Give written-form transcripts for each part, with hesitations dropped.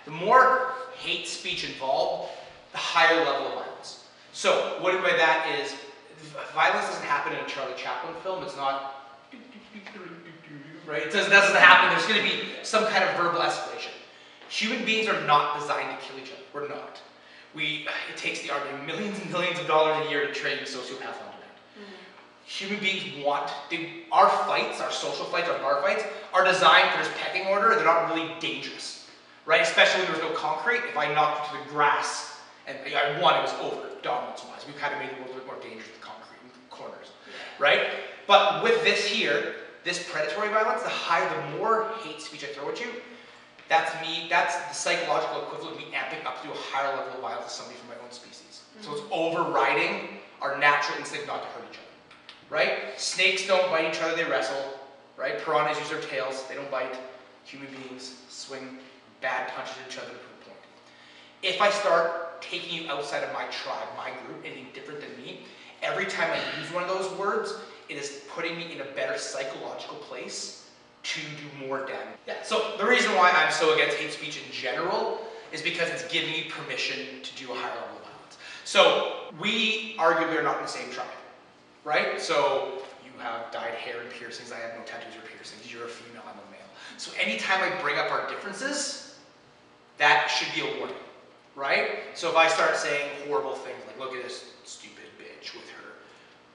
The more hate speech involved, the higher level of violence. So what I mean by that is, violence doesn't happen in a Charlie Chaplin film. It's not, right? It doesn't happen. There's going to be some kind of verbal escalation. Human beings are not designed to kill each other. We're not. It takes the army millions and millions of dollars a year to train sociopaths on demand. Human beings our fights, our social fights, our bar fights, are designed for this pecking order. They're not really dangerous, right? Especially when there was no concrete. If I knocked you to the grass and I won, it was over, dominance-wise. We've kind of made the world a bit more dangerous with concrete in corners, right? But with this here, this predatory violence, the more hate speech I throw at you, that's the psychological equivalent of me amping up to a higher level of violence to somebody from my own species. So it's overriding our natural instinct not to hurt each other, right? Snakes don't bite each other, they wrestle, right? Piranhas use their tails, they don't bite. Human beings swing bad punches at each other to prove a point. If I start taking you outside of my tribe, my group, anything different than me, every time I use one of those words, it is putting me in a better psychological place to do more damage. Yeah, so the reason why I'm so against hate speech in general is because it's giving me permission to do a higher level of violence. So we arguably are not in the same tribe, right? So you have dyed hair and piercings, I have no tattoos or piercings, you're a female, I'm a male. So anytime I bring up our differences, that should be a warning, right? So if I start saying horrible things like, look at this stupid bitch with her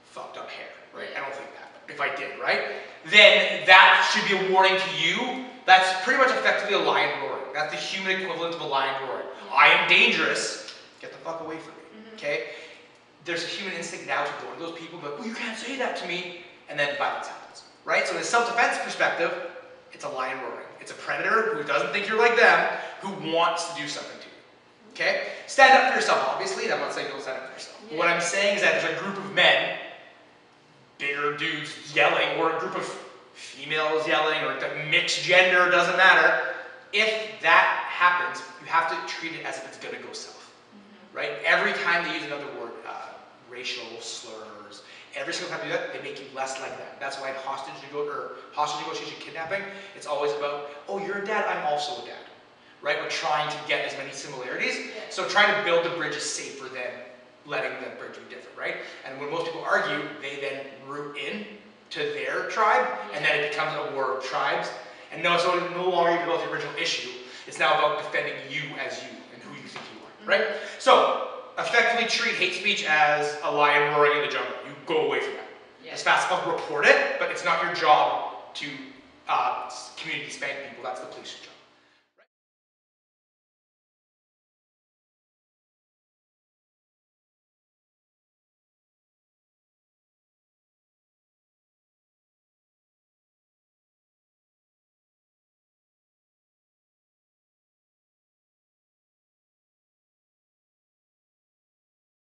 fucked up hair, right? I don't think that. If I did, right? Then that should be a warning to you. That's pretty much effectively a lion roaring. That's the human equivalent of a lion roaring. I am dangerous. Get the fuck away from me, okay? There's a human instinct now to go to those people, but well, you can't say that to me, and then violence happens, right? So in a self-defense perspective, it's a lion roaring. It's a predator who doesn't think you're like them, who wants to do something to you, okay? Stand up for yourself, obviously. I'm not saying don't stand up for yourself. Yeah. What I'm saying is that there's a group of men, bigger dudes yelling, or a group of females yelling, or mixed gender, doesn't matter. If that happens, you have to treat it as if it's going to go south, right? Every time they use another word, racial slurs, every single time they do that, they make you less like them. That's why in hostage negotiation kidnapping, it's always about, oh, you're a dad, I'm also a dad, right? We're trying to get as many similarities, so trying to build the bridge is safer than letting the bridge be different, right? And when most people argue, they then root in to their tribe, and then it becomes a war of tribes. And no, so it's no longer even about the original issue. It's now about defending you as you and who you think you are, right? So, effectively treat hate speech as a lion roaring in the jungle. You go away from that. As fast as possible, report it, but it's not your job to community spank people. That's the police's job.